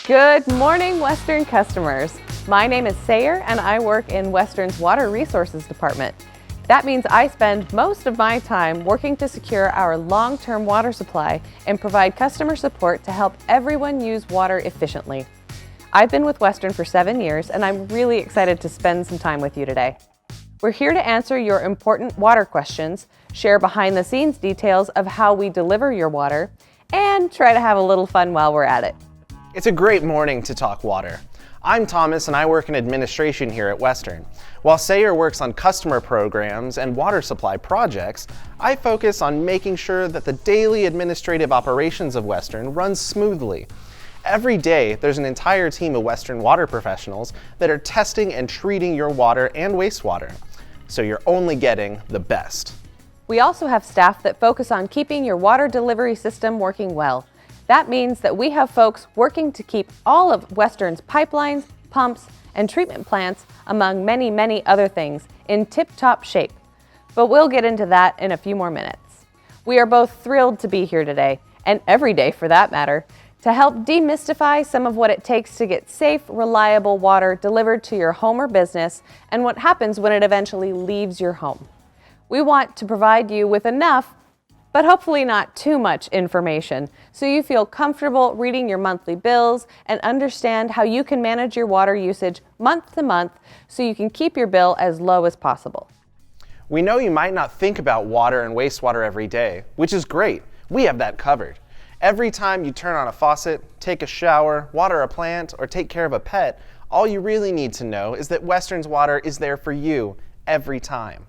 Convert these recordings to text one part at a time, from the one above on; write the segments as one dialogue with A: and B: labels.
A: Good morning, Western customers. My name is Sayer and I work in Western's Water Resources Department. That means I spend most of my time working to secure our long-term water supply and provide customer support to help everyone use water efficiently. I've been with Western for 7 years and I'm really excited to spend some time with you today. We're here to answer your important water questions, share behind-the-scenes details of how we deliver your water, and try to have a little fun while we're at it.
B: It's a great morning to talk water. I'm Thomas and I work in administration here at Western. While Sayer works on customer programs and water supply projects, I focus on making sure that the daily administrative operations of Western run smoothly. Every day, there's an entire team of Western water professionals that are testing and treating your water and wastewater, so you're only getting the best.
A: We also have staff that focus on keeping your water delivery system working well. That means that we have folks working to keep all of Western's pipelines, pumps, and treatment plants, among many, many other things, in tip-top shape. But we'll get into that in a few more minutes. We are both thrilled to be here today, and every day for that matter, to help demystify some of what it takes to get safe, reliable water delivered to your home or business, and what happens when it eventually leaves your home. We want to provide you with enough, but hopefully not too much information, so you feel comfortable reading your monthly bills and understand how you can manage your water usage month to month so you can keep your bill as low as possible.
B: We know you might not think about water and wastewater every day, which is great. We have that covered. Every time you turn on a faucet, take a shower, water a plant, or take care of a pet, all you really need to know is that Western's water is there for you every time.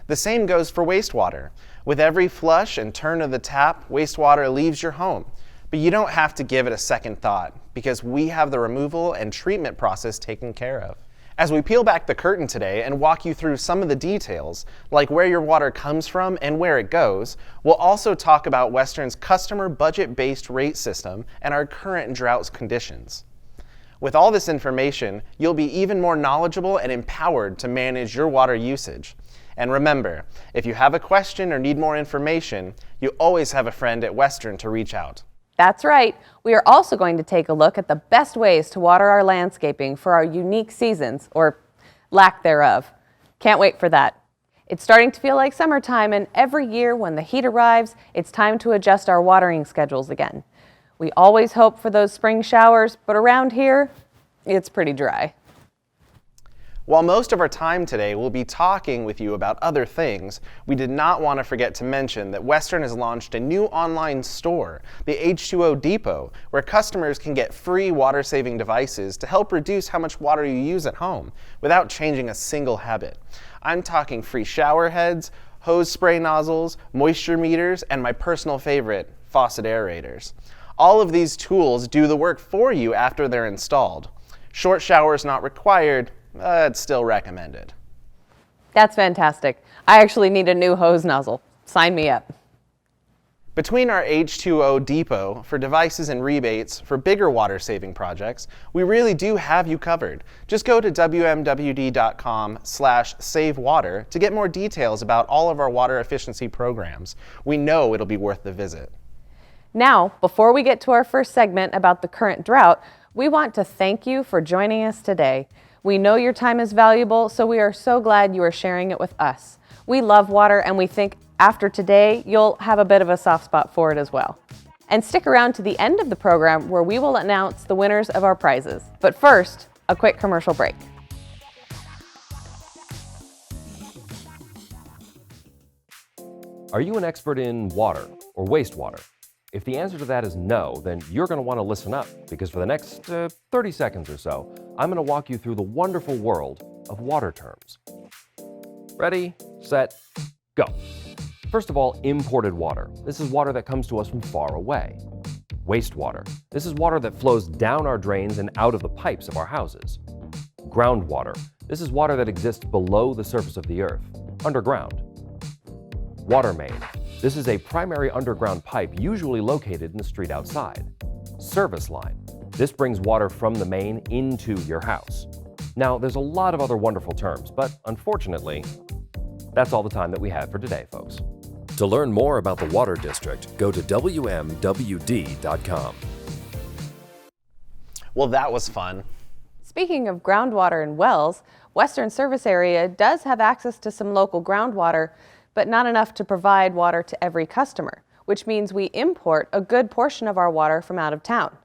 B: The same goes for wastewater. With every flush and turn of the tap, wastewater leaves your home. But you don't have to give it a second thought because we have the removal and treatment process taken care of. As we peel back the curtain today and walk you through some of the details, like where your water comes from and where it goes, we'll also talk about Western's customer budget-based rate system and our current drought conditions. With all this information, you'll be even more knowledgeable and empowered to manage your water usage. And remember, if you have a question or need more information, you always have a friend at Western to reach out.
A: That's right. We are also going to take a look at the best ways to water our landscaping for our unique seasons, or lack thereof. Can't wait for that. It's starting to feel like summertime, and every year when the heat arrives, it's time to adjust our watering schedules again. We always hope for those spring showers, but around here, it's pretty dry.
B: While most of our time today will be talking with you about other things, we did not want to forget to mention that Western has launched a new online store, the H2O Depot, where customers can get free water-saving devices to help reduce how much water you use at home without changing a single habit. I'm talking free shower heads, hose spray nozzles, moisture meters, and my personal favorite, faucet aerators. All of these tools do the work for you after they're installed. Short showers not required, it's still recommended.
A: That's fantastic. I actually need a new hose nozzle. Sign me up.
B: Between our H2O Depot for devices and rebates for bigger water-saving projects, we really do have you covered. Just go to wmwd.com/savewater to get more details about all of our water efficiency programs. We know it'll be worth the visit.
A: Now, before we get to our first segment about the current drought, we want to thank you for joining us today. We know your time is valuable, so we are so glad you are sharing it with us. We love water, and we think after today, you'll have a bit of a soft spot for it as well. And stick around to the end of the program where we will announce the winners of our prizes. But first, a quick commercial break.
C: Are you an expert in water or wastewater? If the answer to that is no, then you're going to want to listen up, because for the next 30 seconds or so, I'm going to walk you through the wonderful world of water terms. Ready, set, go. First of all, imported water. This is water that comes to us from far away. Wastewater. This is water that flows down our drains and out of the pipes of our houses. Groundwater. This is water that exists below the surface of the earth, underground. Water main. This is a primary underground pipe usually located in the street outside. Service line. This brings water from the main into your house. Now, there's a lot of other wonderful terms, but unfortunately, that's all the time that we have for today, folks.
D: To learn more about the Water District, go to wmwd.com.
B: Well, that was fun.
A: Speaking of groundwater and wells, Western Service Area does have access to some local groundwater, but not enough to provide water to every customer, which means we import a good portion of our water from out of town.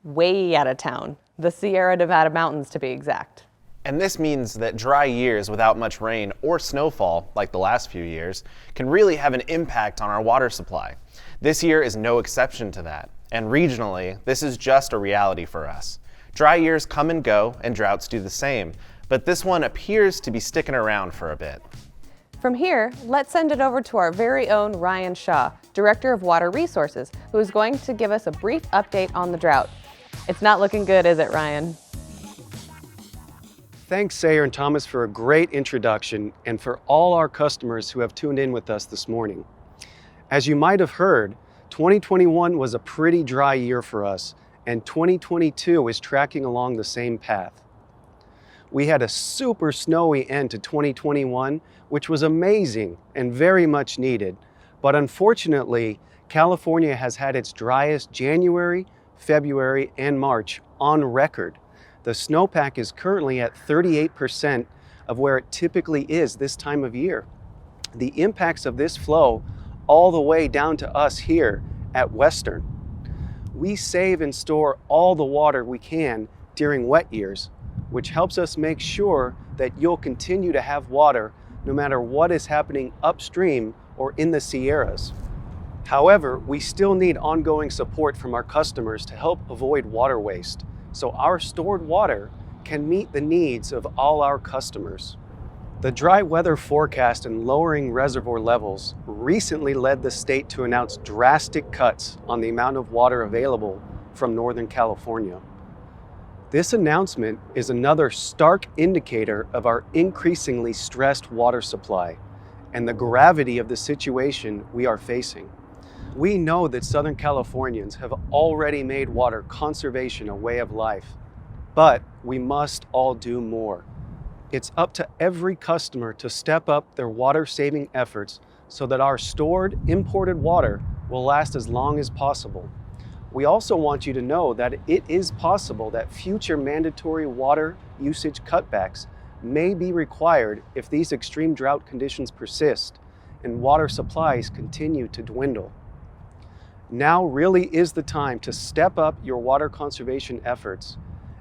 A: Way out of town, the Sierra Nevada mountains to be exact.
B: And this means that dry years without much rain or snowfall, like the last few years, can really have an impact on our water supply. This year is no exception to that, and regionally, this is just a reality for us. Dry years come and go, and droughts do the same, but this one appears to be sticking around for a bit.
A: From here, let's send it over to our very own Ryan Shaw, Director of Water Resources, who is going to give us a brief update on the drought. It's not looking good, is it, Ryan?
E: Thanks, Sayer and Thomas, for a great introduction and for all our customers who have tuned in with us this morning. As you might have heard, 2021 was a pretty dry year for us, and 2022 is tracking along the same path. We had a super snowy end to 2021, which was amazing and very much needed. But unfortunately, California has had its driest January, February, and March on record. The snowpack is currently at 38% of where it typically is this time of year. The impacts of this flow all the way down to us here at Western. We save and store all the water we can during wet years, which helps us make sure that you'll continue to have water no matter what is happening upstream or in the Sierras. However, we still need ongoing support from our customers to help avoid water waste, so our stored water can meet the needs of all our customers. The dry weather forecast and lowering reservoir levels recently led the state to announce drastic cuts on the amount of water available from Northern California. This announcement is another stark indicator of our increasingly stressed water supply and the gravity of the situation we are facing. We know that Southern Californians have already made water conservation a way of life, but we must all do more. It's up to every customer to step up their water-saving efforts so that our stored, imported water will last as long as possible. We also want you to know that it is possible that future mandatory water usage cutbacks may be required if these extreme drought conditions persist and water supplies continue to dwindle. Now really is the time to step up your water conservation efforts.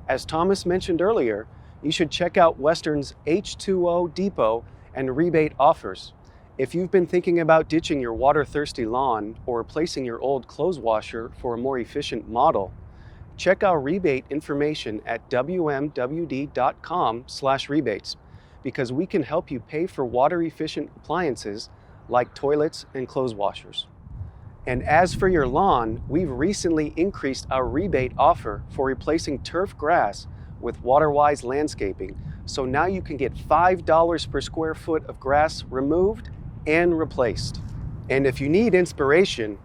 E: As Thomas mentioned earlier, you should check out Western's H2O depot and rebate offers. If you've been thinking about ditching your water-thirsty lawn or replacing your old clothes washer for a more efficient model, check our rebate information at wmwd.com/rebates because we can help you pay for water-efficient appliances like toilets and clothes washers. And as for your lawn, we've recently increased our rebate offer for replacing turf grass with WaterWise landscaping. So now you can get $5 per square foot of grass removed and replaced. And if you need inspiration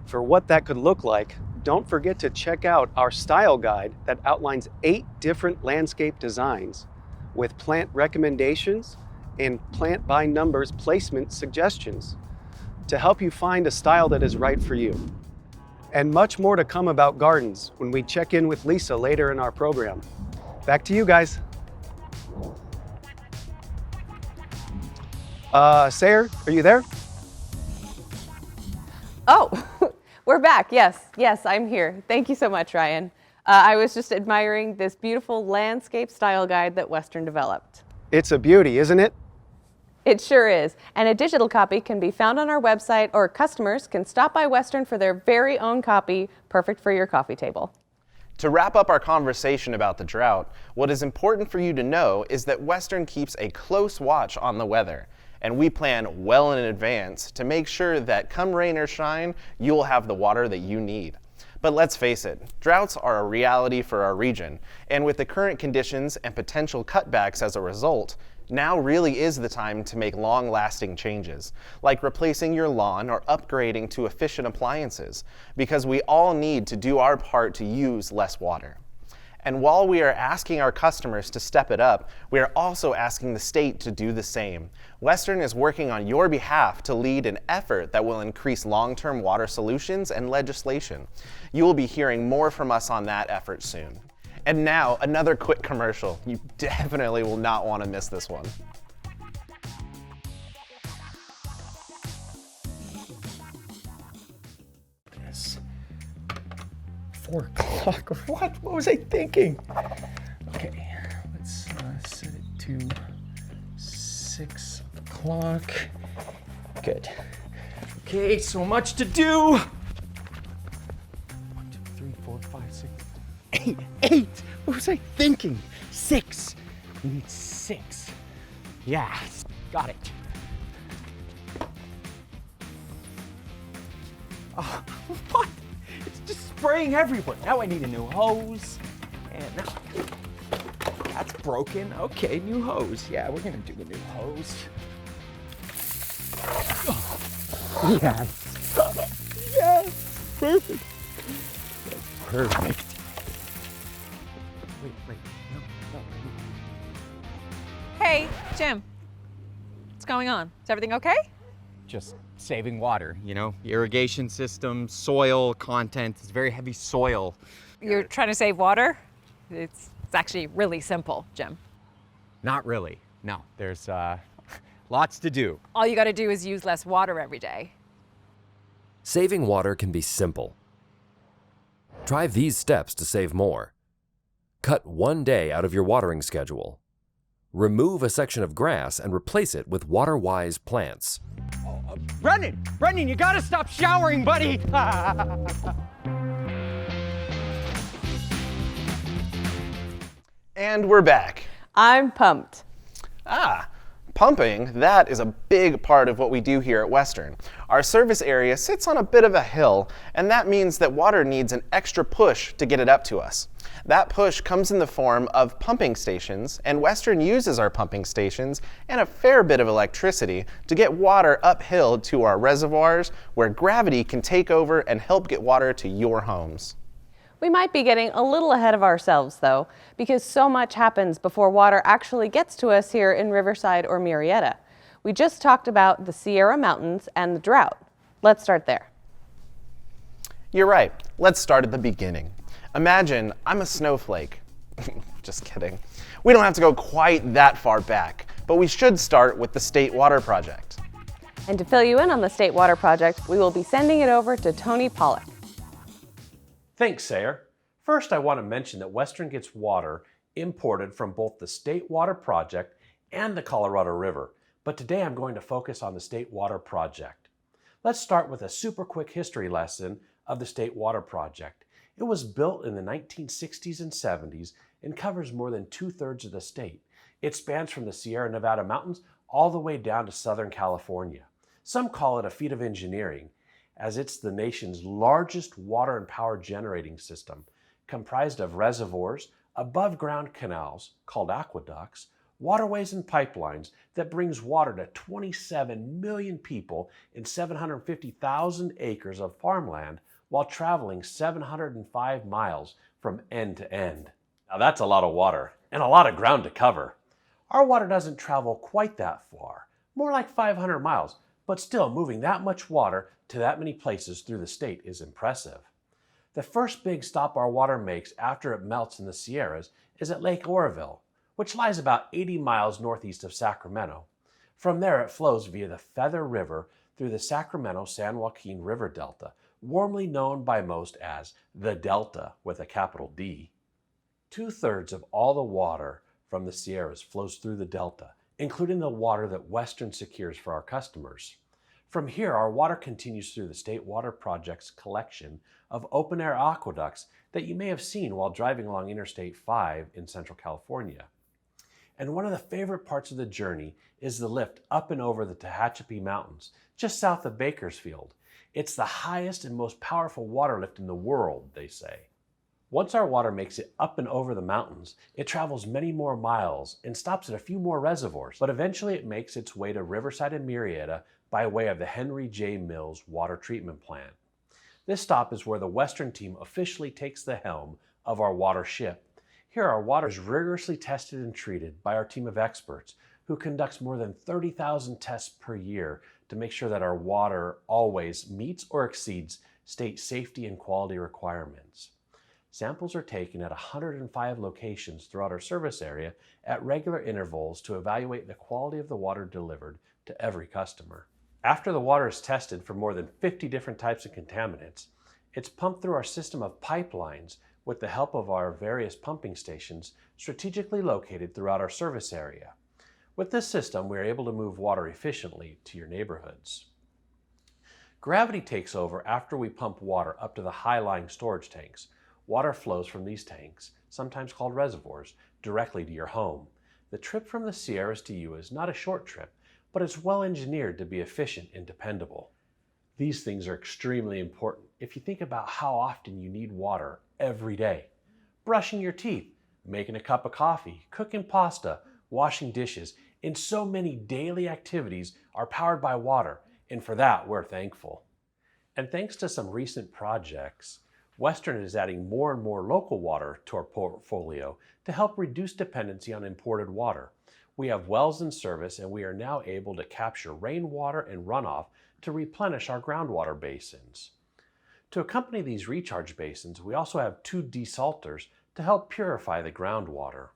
E: for what that could look like, don't forget to check out our style guide that outlines 8 different landscape designs with plant recommendations and plant by numbers placement suggestions to help you find a style that is right for you. And much more to come about gardens when we check in with Lisa later in our program. Back to you guys. Sayer, are you there?
A: Oh, we're back. Yes, I'm here. Thank you so much, Ryan. I was just admiring this beautiful landscape style guide that Western developed.
E: It's a beauty, isn't it?
A: It sure is. And a digital copy can be found on our website, or customers can stop by Western for their very own copy, perfect for your coffee table.
B: To wrap up our conversation about the drought, what is important for you to know is that Western keeps a close watch on the weather, and we plan well in advance to make sure that come rain or shine, you'll have the water that you need. But let's face it, droughts are a reality for our region, and with the current conditions and potential cutbacks as a result, now really is the time to make long-lasting changes, like replacing your lawn or upgrading to efficient appliances, because we all need to do our part to use less water. And while we are asking our customers to step it up, we are also asking the state to do the same. Western is working on your behalf to lead an effort that will increase long-term water solutions and legislation. You will be hearing more from us on that effort soon. And now, another quick commercial. You definitely will not want to miss this one.
F: Yes. 4 o'clock. What? What was I thinking? Okay, let's set it to 6 o'clock. Good. Okay, so much to do. 1, 2, 3, 4, 5, 6, 8. 8. What was I thinking? 6. We need 6. Yeah, got it. Oh, what? It's just spraying everywhere. Now I need a new hose. And now that's broken. Okay, new hose. Yeah, we're gonna do a new hose. Oh, yes. Yes. Perfect. That's perfect. Wait. No.
G: Hey, Jim. What's going on? Is everything okay?
F: Just saving water, irrigation system, soil content. It's very heavy soil.
G: You're trying to save water? It's actually really simple, Jim.
F: Not really. No, there's lots to do.
G: All you got to do is use less water every day.
D: Saving water can be simple. Try these steps to save more. Cut 1 day out of your watering schedule. Remove a section of grass and replace it with water-wise plants.
F: Brendan, you gotta stop showering, buddy.
B: And we're back.
A: I'm pumped.
B: Pumping, that is a big part of what we do here at Western. Our service area sits on a bit of a hill, and that means that water needs an extra push to get it up to us. That push comes in the form of pumping stations, and Western uses our pumping stations and a fair bit of electricity to get water uphill to our reservoirs, where gravity can take over and help get water to your homes.
A: We might be getting a little ahead of ourselves, though, because so much happens before water actually gets to us here in Riverside or Murrieta. We just talked about the Sierra Mountains and the drought. Let's start there.
B: You're right. Let's start at the beginning. Imagine I'm a snowflake. Just kidding. We don't have to go quite that far back, but we should start with the State Water Project.
A: And to fill you in on the State Water Project, we will be sending it over to Tony Pollock.
C: Thanks, Sayer. First, I want to mention that Western gets water imported from both the State Water Project and the Colorado River, but today I'm going to focus on the State Water Project. Let's start with a super quick history lesson of the State Water Project. It was built in the 1960s and 70s and covers more than 2/3 of the state. It spans from the Sierra Nevada mountains all the way down to Southern California. Some call it a feat of engineering, as it's the nation's largest water and power generating system, comprised of reservoirs, above-ground canals, called aqueducts, waterways and pipelines that brings water to 27 million people in 750,000 acres of farmland while traveling 705 miles from end to end. Now that's a lot of water and a lot of ground to cover. Our water doesn't travel quite that far, more like 500 miles, but still moving that much water to that many places through the state is impressive. The first big stop our water makes after it melts in the Sierras is at Lake Oroville, which lies about 80 miles northeast of Sacramento. From there it flows via the Feather River through the Sacramento-San Joaquin River Delta, warmly known by most as the Delta with a capital D. 2/3 of all the water from the Sierras flows through the Delta, including the water that Western secures for our customers. From here, our water continues through the State Water Project's collection of open-air aqueducts that you may have seen while driving along Interstate 5 in Central California. And one of the favorite parts of the journey is the lift up and over the Tehachapi Mountains, just south of Bakersfield. It's the highest and most powerful water lift in the world, they say. Once our water makes it up and over the mountains, it travels many more miles and stops at a few more reservoirs, but eventually it makes its way to Riverside and Murrieta by way of the Henry J. Mills Water Treatment Plant. This stop is where the Western team officially takes the helm of our water ship. Here our water is rigorously tested and treated by our team of experts who conducts more than 30,000 tests per year to make sure that our water always meets or exceeds state safety and quality requirements.
H: Samples are taken at 105 locations throughout our service area at regular intervals to evaluate the quality of the water delivered to every customer. After the water is tested for more than 50 different types of contaminants, it's pumped through our system of pipelines with the help of our various pumping stations strategically located throughout our service area. With this system, we are able to move water efficiently to your neighborhoods. Gravity takes over after we pump water up to the high-lying storage tanks. Water flows from these tanks, sometimes called reservoirs, directly to your home. The trip from the Sierras to you is not a short trip, but it's well engineered to be efficient and dependable. These things are extremely important if you think about how often you need water every day. Brushing your teeth, making a cup of coffee, cooking pasta, washing dishes, and so many daily activities are powered by water, and for that we're thankful. And thanks to some recent projects, Western is adding more and more local water to our portfolio to help reduce dependency on imported water. We have wells in service, and we are now able to capture rainwater and runoff to replenish our groundwater basins. To accompany these recharge basins, we also have 2 desalters to help purify the groundwater.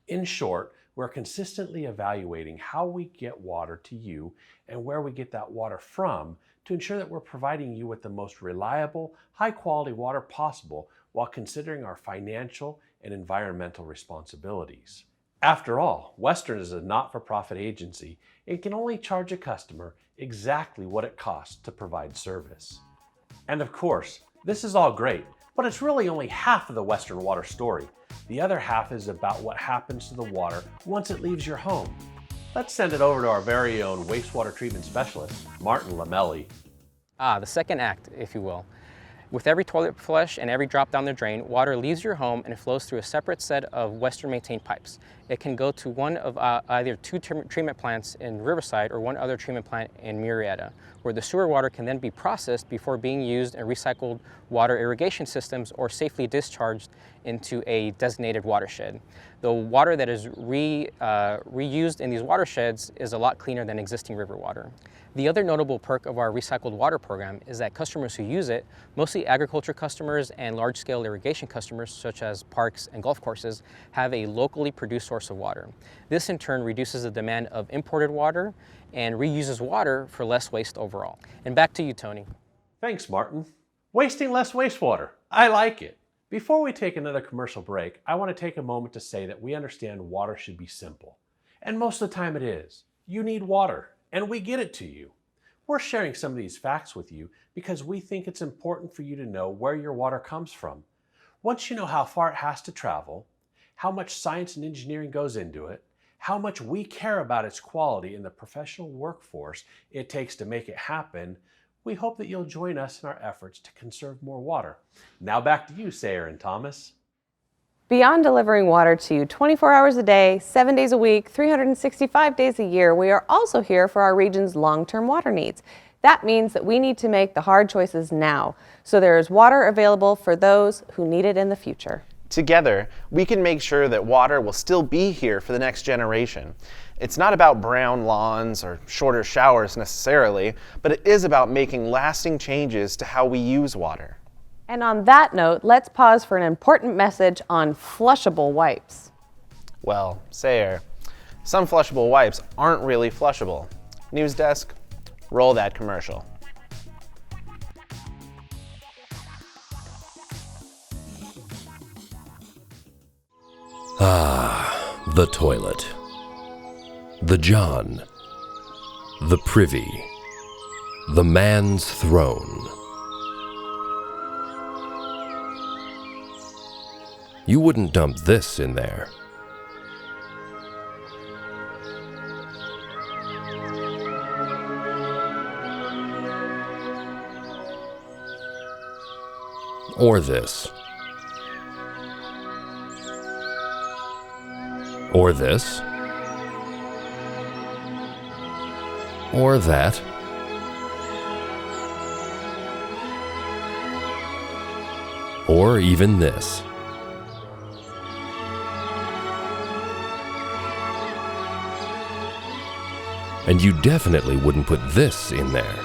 H: In short, we're consistently evaluating how we get water to you and where we get that water from to ensure that we're providing you with the most reliable, high-quality water possible while considering our financial and environmental responsibilities. After all, Western is a not-for-profit agency and can only charge a customer exactly what it costs to provide service. And of course, this is all great, but it's really only half of the Western Water story. The other half is about what happens to the water once it leaves your home. Let's send it over to our very own wastewater treatment specialist, Martin Lamelli.
I: The second act, if you will. With every toilet flush and every drop down the drain, water leaves your home and flows through a separate set of Western maintained pipes. It can go to one of either 2 treatment plants in Riverside or one other treatment plant in Murrieta, where the sewer water can then be processed before being used in recycled water irrigation systems or safely discharged into a designated watershed. The water that is reused in these watersheds is a lot cleaner than existing river water. The other notable perk of our recycled water program is that customers who use it, mostly agriculture customers and large-scale irrigation customers such as parks and golf courses, have a locally produced source of water. This in turn reduces the demand of imported water and reuses water for less waste overall. And back to you, Tony.
H: Thanks, Martin. Wasting less wastewater. I like it. Before we take another commercial break, I want to take a moment to say that we understand water should be simple. And most of the time it is. You need water, and we get it to you. We're sharing some of these facts with you because we think it's important for you to know where your water comes from. Once you know how far it has to travel, how much science and engineering goes into it, how much we care about its quality and the professional workforce it takes to make it happen, we hope that you'll join us in our efforts to conserve more water. Now back to you, Sayer and Thomas.
A: Beyond delivering water to you 24 hours a day, 7 days a week, 365 days a year, we are also here for our region's long-term water needs. That means that we need to make the hard choices now, so there is water available for those who need it in the future.
B: Together, we can make sure that water will still be here for the next generation. It's not about brown lawns or shorter showers necessarily, but it is about making lasting changes to how we use water.
A: And on that note, let's pause for an important message on flushable wipes.
B: Well, Sayer, some flushable wipes aren't really flushable. News desk, roll that commercial.
D: The toilet. The John. The privy. The man's throne. You wouldn't dump this in there. Or this. Or this. Or that. Or even this. And you definitely wouldn't put this in there.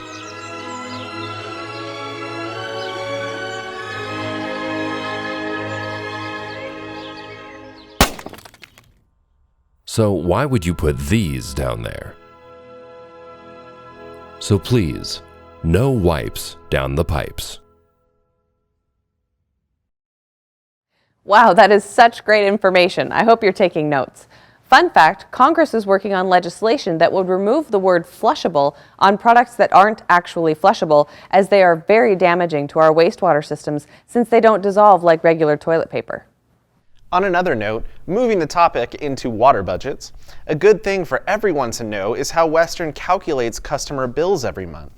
D: So why would you put these down there? So please, no wipes down the pipes.
A: Wow, that is such great information. I hope you're taking notes. Fun fact, Congress is working on legislation that would remove the word flushable on products that aren't actually flushable, as they are very damaging to our wastewater systems since they don't dissolve like regular toilet paper.
B: On another note, moving the topic into water budgets, a good thing for everyone to know is how Western calculates customer bills every month.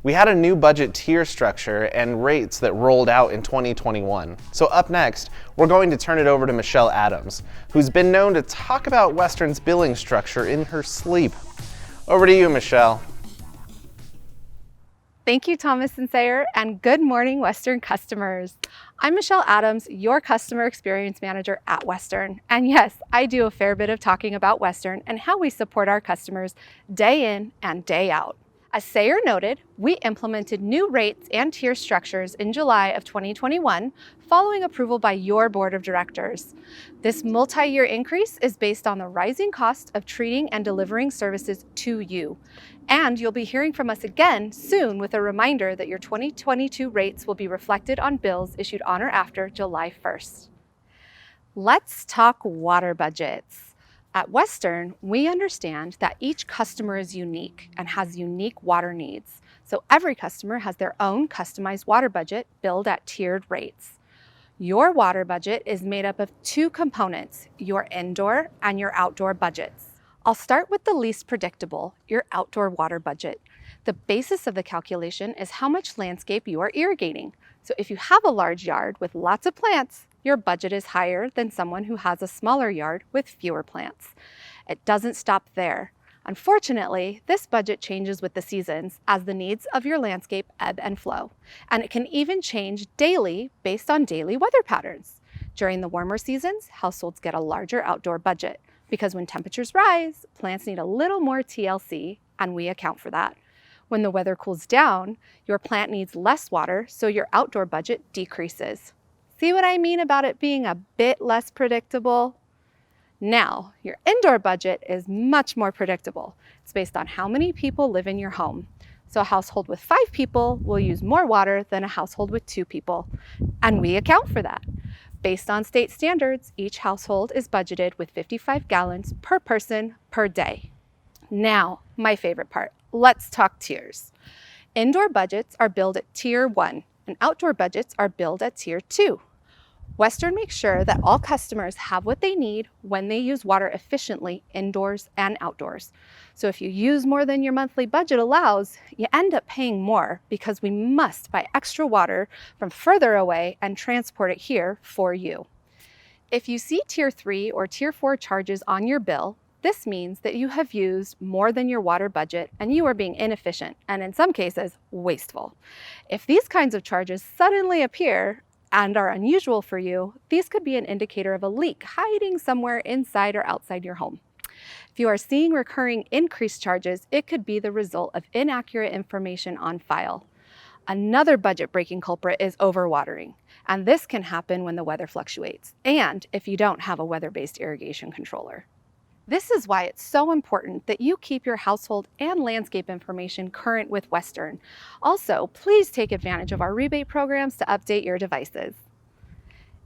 B: We had a new budget tier structure and rates that rolled out in 2021. So up next, we're going to turn it over to Michelle Adams, who's been known to talk about Western's billing structure in her sleep. Over to you, Michelle.
J: Thank you, Thomas and Sayer, and good morning, Western customers. I'm Michelle Adams, your Customer Experience Manager at Western. And yes, I do a fair bit of talking about Western and how we support our customers day in and day out. As Sayer noted, we implemented new rates and tier structures in July of 2021, following approval by your board of directors. This multi-year increase is based on the rising cost of treating and delivering services to you. And you'll be hearing from us again soon with a reminder that your 2022 rates will be reflected on bills issued on or after July 1st. Let's talk water budgets. At Western, we understand that each customer is unique and has unique water needs. So every customer has their own customized water budget billed at tiered rates. Your water budget is made up of two components, your indoor and your outdoor budgets. I'll start with the least predictable, your outdoor water budget. The basis of the calculation is how much landscape you are irrigating. So if you have a large yard with lots of plants, your budget is higher than someone who has a smaller yard with fewer plants. It doesn't stop there. Unfortunately, this budget changes with the seasons as the needs of your landscape ebb and flow. And it can even change daily based on daily weather patterns. During the warmer seasons, households get a larger outdoor budget because when temperatures rise, plants need a little more TLC, and we account for that. When the weather cools down, your plant needs less water, so your outdoor budget decreases. See what I mean about it being a bit less predictable? Now, your indoor budget is much more predictable. It's based on how many people live in your home. So a household with 5 people will use more water than a household with 2 people. And we account for that. Based on state standards, each household is budgeted with 55 gallons per person per day. Now, my favorite part, let's talk tiers. Indoor budgets are billed at Tier 1, and outdoor budgets are billed at Tier 2. Western makes sure that all customers have what they need when they use water efficiently indoors and outdoors. So if you use more than your monthly budget allows, you end up paying more because we must buy extra water from further away and transport it here for you. If you see Tier 3 or Tier 4 charges on your bill, this means that you have used more than your water budget and you are being inefficient and in some cases wasteful. If these kinds of charges suddenly appear and are unusual for you, these could be an indicator of a leak hiding somewhere inside or outside your home. If you are seeing recurring increased charges, it could be the result of inaccurate information on file. Another budget-breaking culprit is overwatering, and this can happen when the weather fluctuates and if you don't have a weather-based irrigation controller. This is why it's so important that you keep your household and landscape information current with Western. Also, please take advantage of our rebate programs to update your devices.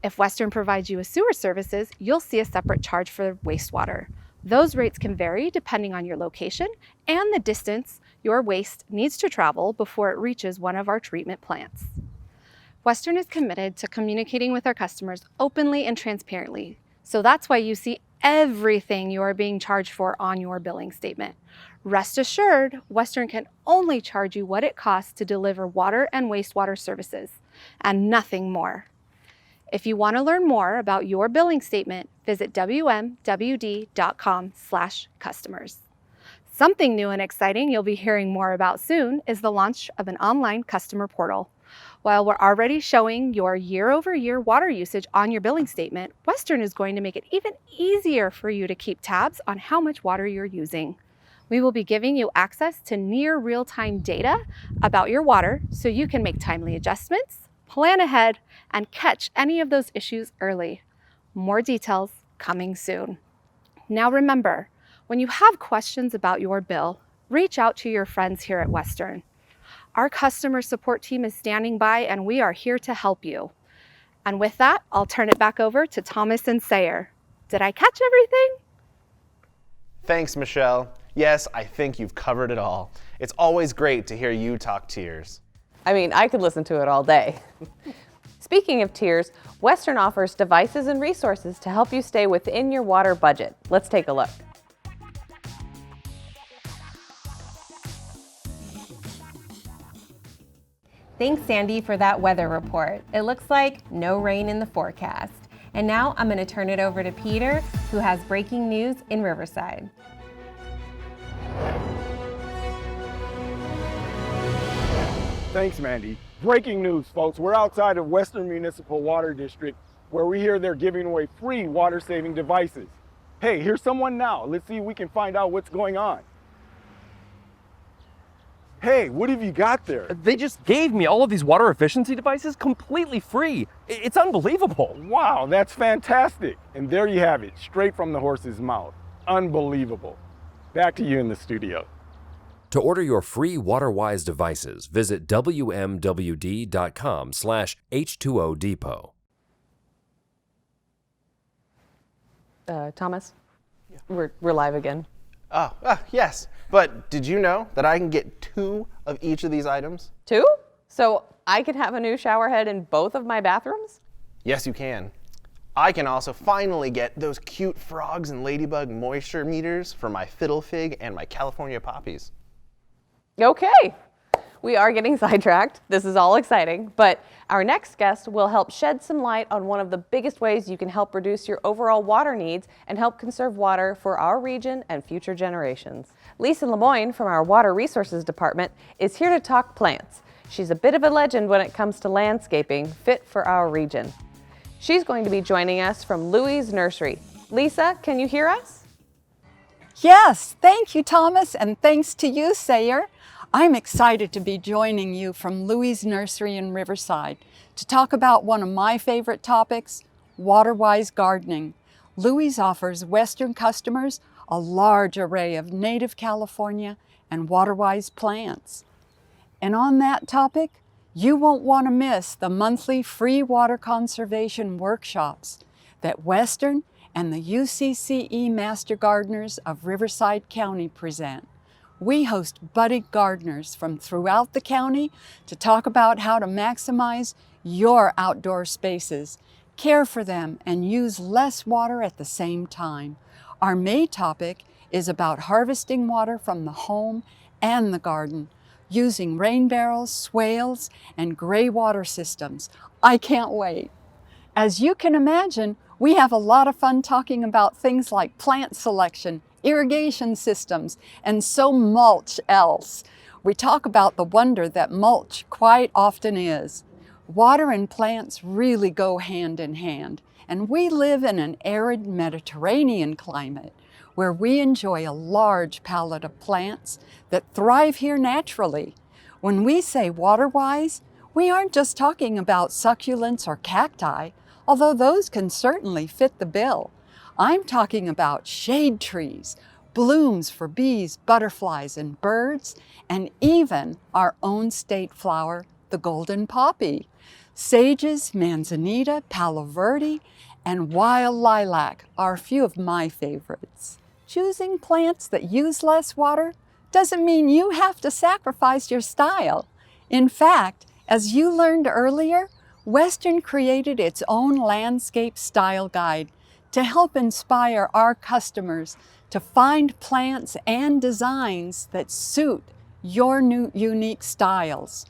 J: If Western provides you with sewer services, you'll see a separate charge for wastewater. Those rates can vary depending on your location and the distance your waste needs to travel before it reaches one of our treatment plants. Western is committed to communicating with our customers openly and transparently, so that's why you see everything you are being charged for on your billing statement. Rest assured, Western can only charge you what it costs to deliver water and wastewater services, and nothing more. If you want to learn more about your billing statement, visit wmwd.com/customers. Something new and exciting you'll be hearing more about soon is the launch of an online customer portal. While we're already showing your year-over-year water usage on your billing statement, Western is going to make it even easier for you to keep tabs on how much water you're using. We will be giving you access to near real-time data about your water so you can make timely adjustments, plan ahead, and catch any of those issues early. More details coming soon. Now remember, when you have questions about your bill, reach out to your friends here at Western. Our customer support team is standing by and we are here to help you. And with that, I'll turn it back over to Thomas and Sayer. Did I catch everything?
B: Thanks, Michelle. Yes, I think you've covered it all. It's always great to hear you talk tiers.
A: I mean, I could listen to it all day. Speaking of tiers, Western offers devices and resources to help you stay within your water budget. Let's take a look.
K: Thanks, Sandy, for that weather report. It looks like no rain in the forecast. And now I'm going to turn it over to Peter, who has breaking news in Riverside.
L: Thanks, Mandy. Breaking news, folks. We're outside of Western Municipal Water District, where we hear they're giving away free water-saving devices. Hey, here's someone now. Let's see if we can find out what's going on. Hey, what have you got there?
M: They just gave me all of these water efficiency devices completely free. It's unbelievable.
L: Wow, that's fantastic. And there you have it, straight from the horse's mouth. Unbelievable. Back to you in the studio.
D: To order your free WaterWise devices, visit wmwd.com/H2O Depot.
A: Thomas, we're live again.
B: Yes. But did you know that I can get 2 of each of these items?
A: 2? So I can have a new shower head in both of my bathrooms?
B: Yes, you can. I can also finally get those cute frogs and ladybug moisture meters for my fiddle fig and my California poppies.
A: Okay, we are getting sidetracked. This is all exciting, but our next guest will help shed some light on one of the biggest ways you can help reduce your overall water needs and help conserve water for our region and future generations. Lisa Lemoyne from our Water Resources Department is here to talk plants. She's a bit of a legend when it comes to landscaping fit for our region. She's going to be joining us from Louie's Nursery. Lisa, can you hear us?
N: Yes, thank you, Thomas, and thanks to you, Sayer. I'm excited to be joining you from Louie's Nursery in Riverside to talk about one of my favorite topics, water-wise gardening. Louie's offers Western customers a large array of native California and water-wise plants. And on that topic, you won't want to miss the monthly free water conservation workshops that Western and the UCCE Master Gardeners of Riverside County present. We host budding gardeners from throughout the county to talk about how to maximize your outdoor spaces, care for them, and use less water at the same time. Our May topic is about harvesting water from the home and the garden, using rain barrels, swales, and gray water systems. I can't wait. As you can imagine, we have a lot of fun talking about things like plant selection, irrigation systems, and so much else. We talk about the wonder that mulch quite often is. Water and plants really go hand in hand, and we live in an arid Mediterranean climate where we enjoy a large palette of plants that thrive here naturally. When we say water-wise, we aren't just talking about succulents or cacti, although those can certainly fit the bill. I'm talking about shade trees, blooms for bees, butterflies, and birds, and even our own state flower, the golden poppy. Sages, manzanita, palo verde, and wild lilac are a few of my favorites. Choosing plants that use less water doesn't mean you have to sacrifice your style. In fact, as you learned earlier, Western created its own landscape style guide to help inspire our customers to find plants and designs that suit your new unique styles.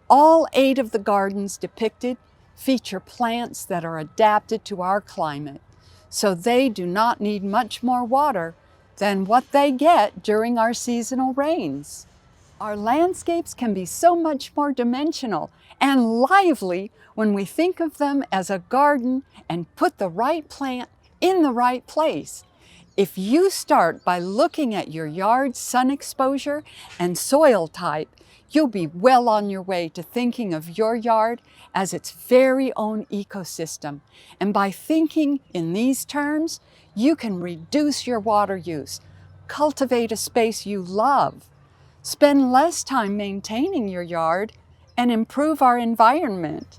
N: All 8 of the gardens depicted feature plants that are adapted to our climate, so they do not need much more water than what they get during our seasonal rains. Our landscapes can be so much more dimensional and lively when we think of them as a garden and put the right plant in the right place. If you start by looking at your yard's sun exposure and soil type, you'll be well on your way to thinking of your yard as its very own ecosystem. And by thinking in these terms, you can reduce your water use, cultivate a space you love, spend less time maintaining your yard, and improve our environment.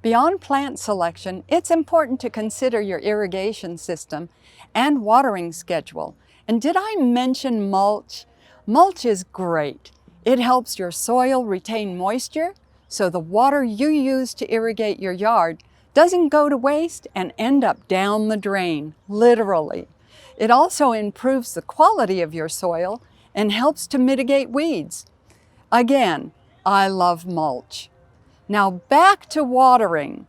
N: Beyond plant selection, it's important to consider your irrigation system and watering schedule. And did I mention mulch? Mulch is great. It helps your soil retain moisture, so the water you use to irrigate your yard doesn't go to waste and end up down the drain, literally. It also improves the quality of your soil and helps to mitigate weeds. Again, I love mulch. Now back to watering.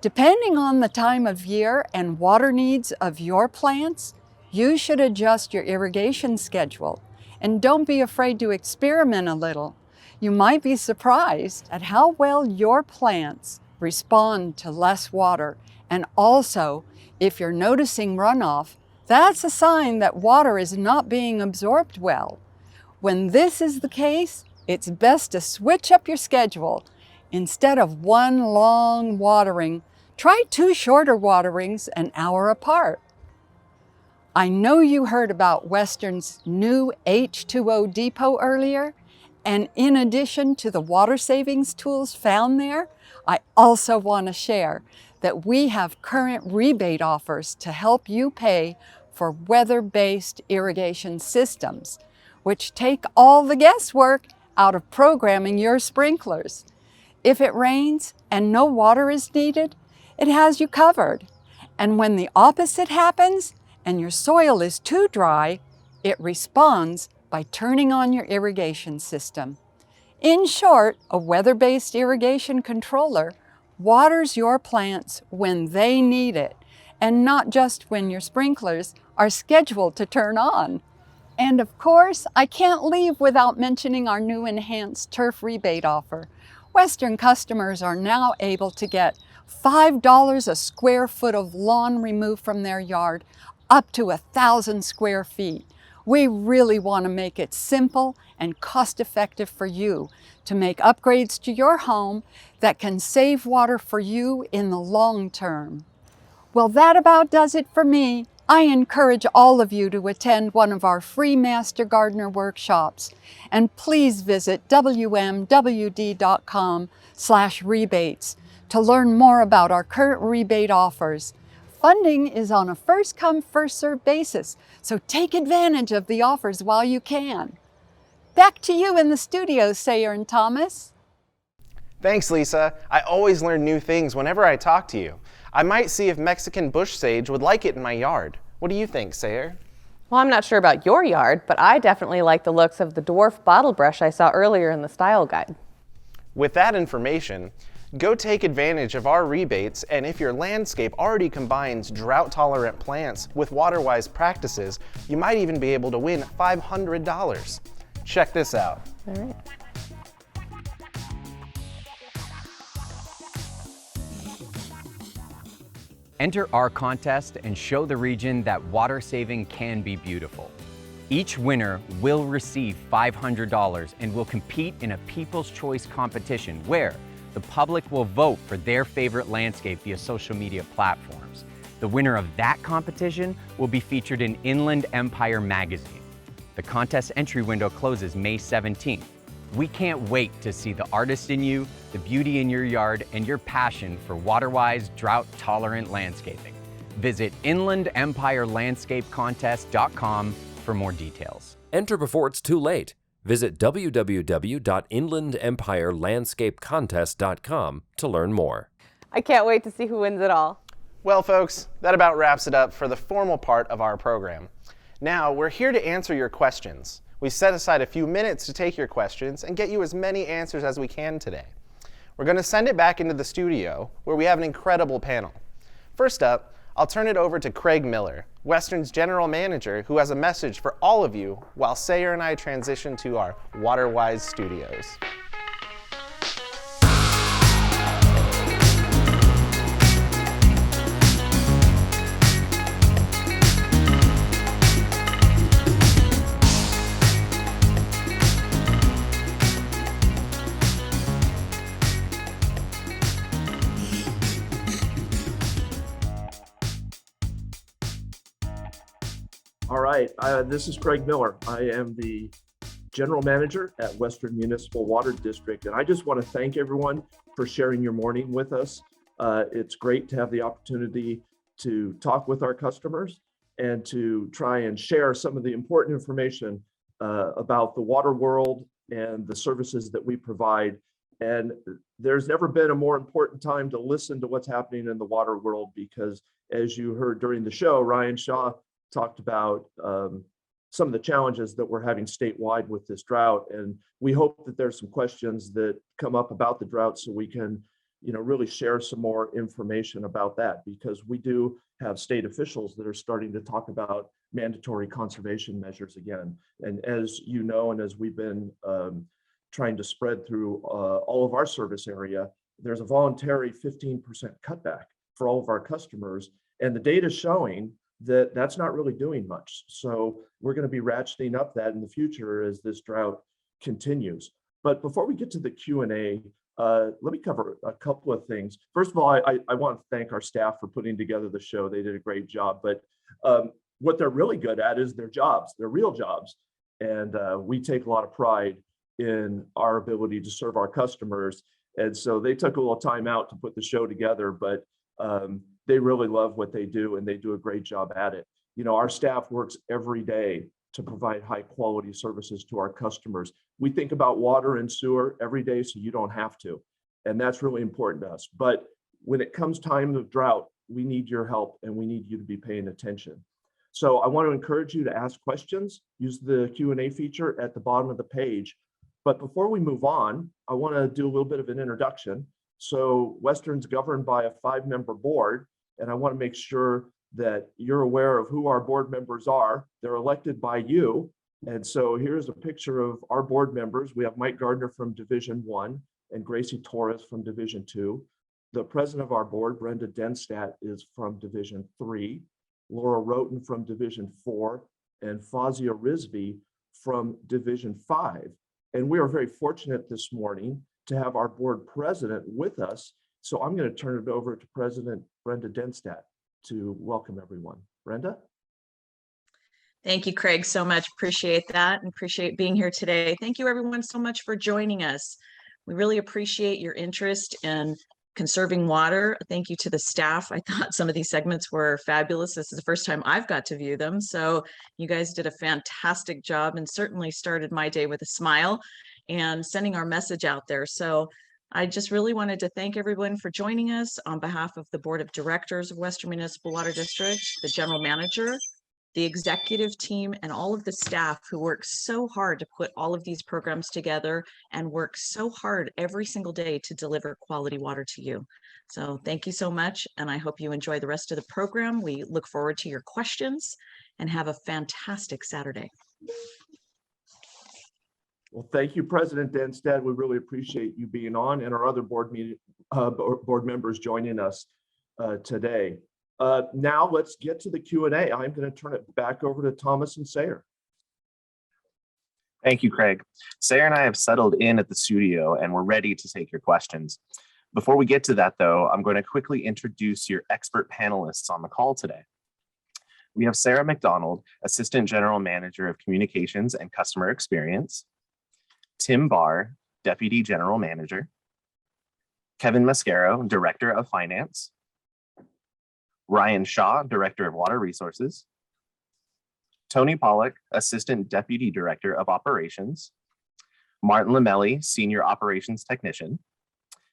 N: Depending on the time of year and water needs of your plants, you should adjust your irrigation schedule. And don't be afraid to experiment a little. You might be surprised at how well your plants respond to less water. And also, if you're noticing runoff, that's a sign that water is not being absorbed well. When this is the case, it's best to switch up your schedule. Instead of one long watering, try 2 shorter waterings an hour apart. I know you heard about Western's new H2O depot earlier, and in addition to the water savings tools found there, I also want to share that we have current rebate offers to help you pay for weather-based irrigation systems, which take all the guesswork out of programming your sprinklers. If it rains and no water is needed, it has you covered. And when the opposite happens and your soil is too dry, it responds by turning on your irrigation system. In short, a weather-based irrigation controller waters your plants when they need it, and not just when your sprinklers are scheduled to turn on. And of course, I can't leave without mentioning our new enhanced turf rebate offer. Western customers are now able to get $5 a square foot of lawn removed from their yard, up to 1,000 square feet. We really want to make it simple and cost-effective for you to make upgrades to your home that can save water for you in the long term. Well, that about does it for me. I encourage all of you to attend one of our free Master Gardener workshops, and please visit wmwd.com/rebates to learn more about our current rebate offers. Funding is on a first-come, first-served basis, so take advantage of the offers while you can. Back to you in the studio, Sayer and Thomas.
B: Thanks, Lisa. I always learn new things whenever I talk to you. I might see if Mexican bush sage would like it in my yard. What do you think, Sayer?
A: Well, I'm not sure about your yard, but I definitely like the looks of the dwarf bottle brush I saw earlier in the style guide.
B: With that information, go take advantage of our rebates, and if your landscape already combines drought-tolerant plants with water-wise practices, you might even be able to win $500. Check this out.
A: All right.
F: Enter our contest and show the region that water saving can be beautiful. Each winner will receive $500 and will compete in a People's Choice competition where the public will vote for their favorite landscape via social media platforms. The winner of that competition will be featured in Inland Empire magazine. The contest entry window closes May 17th. We can't wait to see the artist in you, the beauty in your yard, and your passion for water-wise, drought-tolerant landscaping. Visit inlandempirelandscapecontest.com for more details.
D: Enter before it's too late. Visit www.inlandempirelandscapecontest.com to learn more.
A: I can't wait to see who wins it all.
B: Well, folks, that about wraps it up for the formal part of our program. Now, we're here to answer your questions. We set aside a few minutes to take your questions and get you as many answers as we can today. We're going to send it back into the studio where we have an incredible panel. First up, I'll turn it over to Craig Miller, Western's general manager, who has a message for all of you while Sayer and I transition to our WaterWise studios.
O: right, this is Craig Miller. I am the General Manager at Western Municipal Water District, and I just want to thank everyone for sharing your morning with us. It's great to have the opportunity to talk with our customers and to try and share some of the important information about the water world and the services that we provide. And there's never been a more important time to listen to what's happening in the water world, because as you heard during the show, Ryan Shaw talked about some of the challenges that we're having statewide with this drought. And we hope that there's some questions that come up about the drought so we can, really share some more information about that, because we do have state officials that are starting to talk about mandatory conservation measures again. And as you know, and as we've been trying to spread through all of our service area, there's a voluntary 15% cutback for all of our customers. And the data is showing that that's not really doing much. So we're going to be ratcheting up that in the future as this drought continues. But before we get to the Q&A, let me cover a couple of things. First of all, I want to thank our staff for putting together the show. They did a great job. But what they're really good at is their jobs, their real jobs. And we take a lot of pride in our ability to serve our customers. And so they took a little time out to put the show together, but they really love what they do and they do a great job at it. Our staff works every day to provide high quality services to our customers. We think about water and sewer every day so you don't have to. And that's really important to us. But when it comes time of drought, we need your help and we need you to be paying attention. So I want to encourage you to ask questions, use the Q&A feature at the bottom of the page. But before we move on, I want to do a little bit of an introduction. So Western's governed by a 5-member board, and I want to make sure that you're aware of who our board members are. They're elected by you. And so here's a picture of our board members. We have Mike Gardner from Division 1 and Gracie Torres from Division 2. The president of our board, Brenda Denstadt, is from Division 3, Laura Roten from Division 4, and Fazia Rizvi from Division 5. And we are very fortunate this morning to have our board president with us. So I'm going to turn it over to President Brenda Denstadt to welcome everyone. Brenda?
P: Thank you, Craig, so much. Appreciate that and appreciate being here today. Thank you, everyone, so much for joining us. We really appreciate your interest in conserving water. Thank you to the staff. I thought some of these segments were fabulous. This is the first time I've got to view them. So you guys did a fantastic job and certainly started my day with a smile and sending our message out there. So I just really wanted to thank everyone for joining us on behalf of the Board of Directors of Western Municipal Water District, the General Manager, the executive team, and all of the staff who work so hard to put all of these programs together and work so hard every single day to deliver quality water to you. So thank you so much, and I hope you enjoy the rest of the program. We look forward to your questions and have a fantastic Saturday.
O: Well, thank you, President Denstadt. We really appreciate you being on and our other board members joining us today. Now let's get to the Q&A. I'm going to turn it back over to Thomas and Sayer.
B: Thank you, Craig. Sayer and I have settled in at the studio and we're ready to take your questions. Before we get to that, though, I'm going to quickly introduce your expert panelists on the call today. We have Sarah McDonald, Assistant General Manager of Communications and Customer Experience, Tim Barr, Deputy General Manager, Kevin Mascaro, Director of Finance, Ryan Shaw, Director of Water Resources, Tony Pollock, Assistant Deputy Director of Operations, Martin Lamelli, Senior Operations Technician,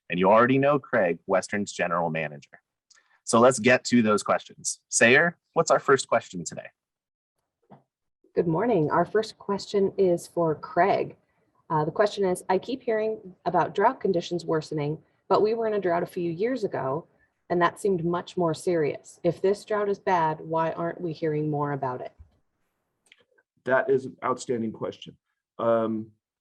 B: and you already know Craig, Western's General Manager. So let's get to those questions. Sayer, what's our first question today?
Q: Good morning. Our first question is for Craig. The question is, I keep hearing about drought conditions worsening, but we were in a drought a few years ago, and that seemed much more serious. If this drought is bad, why aren't we hearing more about it?
O: That is an outstanding question.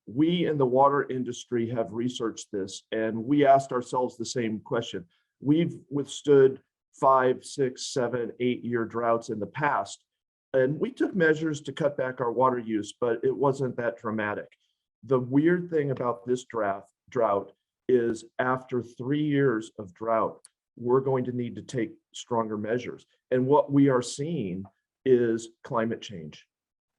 O: We in the water industry have researched this, and we asked ourselves the same question. We've withstood 5, 6, 7, 8-year droughts in the past, and we took measures to cut back our water use, but it wasn't that dramatic. The weird thing about this drought is after 3 years of drought, we're going to need to take stronger measures. And what we are seeing is climate change.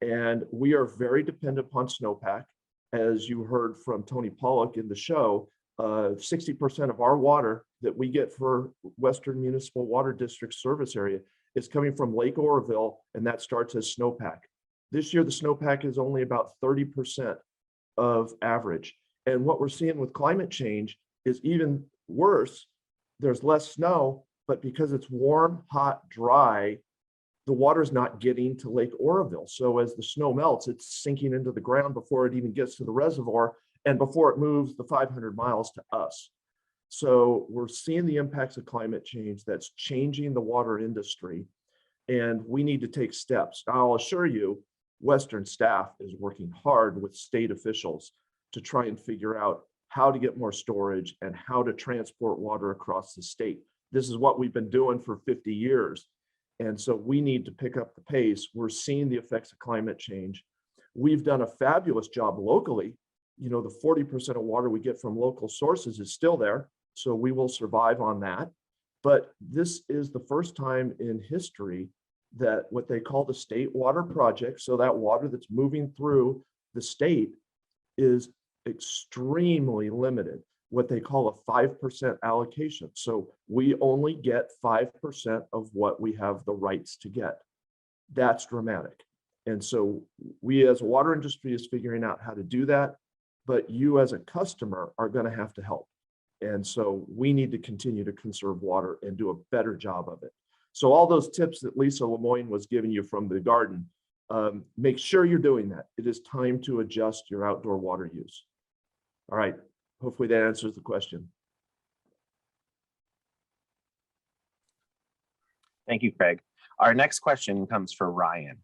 O: And we are very dependent upon snowpack. As you heard from Tony Pollock in the show, 60% of our water that we get for Western Municipal Water District service area is coming from Lake Oroville, and that starts as snowpack. This year, the snowpack is only about 30% of average. And what we're seeing with climate change is even worse. There's less snow, but because it's warm, hot, dry, the water's not getting to Lake Oroville. So as the snow melts, it's sinking into the ground before it even gets to the reservoir and before it moves the 500 miles to us. So we're seeing the impacts of climate change that's changing the water industry, and we need to take steps. I'll assure you, Western staff is working hard with state officials to try and figure out how to get more storage and how to transport water across the state. This is what we've been doing for 50 years. And so we need to pick up the pace. We're seeing the effects of climate change. We've done a fabulous job locally. You know, the 40% of water we get from local sources is still there. So we will survive on that. But this is the first time in history that what they call the state water project, so that water that's moving through the state, is extremely limited, what they call a 5% allocation. So we only get 5% of what we have the rights to get. That's dramatic. And so we as a water industry is figuring out how to do that, but you as a customer are going to have to help. And so we need to continue to conserve water and do a better job of it. So all those tips that Lisa Lemoyne was giving you from the garden, make sure you're doing that. It is time to adjust your outdoor water use. All right, hopefully that answers the question.
B: Thank you, Craig. Our next question comes for Ryan.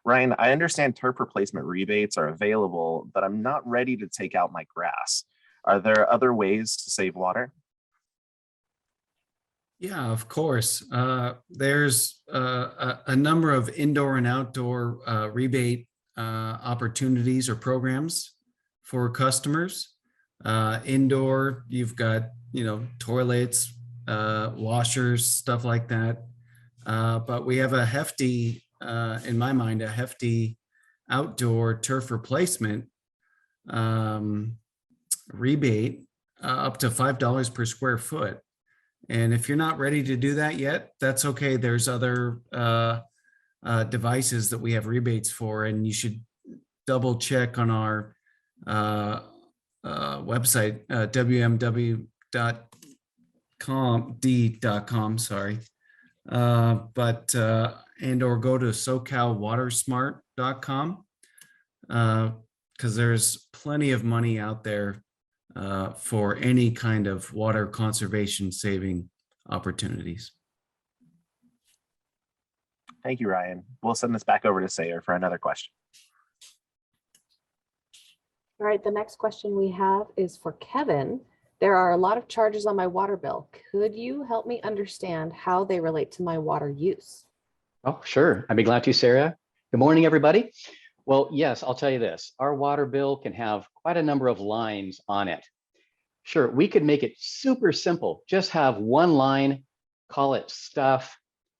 B: Ryan, I understand turf replacement rebates are available, but I'm not ready to take out my grass. Are there other ways to save water?
R: Yeah, of course. There's a number of indoor and outdoor rebate opportunities or programs for customers. Indoor, you've got, toilets, washers, stuff like that. But we have a hefty, in my mind, a hefty outdoor turf replacement rebate up to $5 per square foot. And if you're not ready to do that yet, that's okay. There's other devices that we have rebates for, and you should double check on our website, wmw.com, sorry. And or go to socalwatersmart.com because there's plenty of money out there for any kind of water conservation saving opportunities.
B: Thank you, Ryan. We'll send this back over to Sayer for another question.
Q: All right, the next question we have is for Kevin. There are a lot of charges on my water bill. Could you help me understand how they relate to my water use?
S: Oh, sure. I'd be glad to, Sarah. Good morning, everybody. Well, yes, I'll tell you this. Our water bill can have quite a number of lines on it. Sure, we could make it super simple. Just have one line, call it stuff,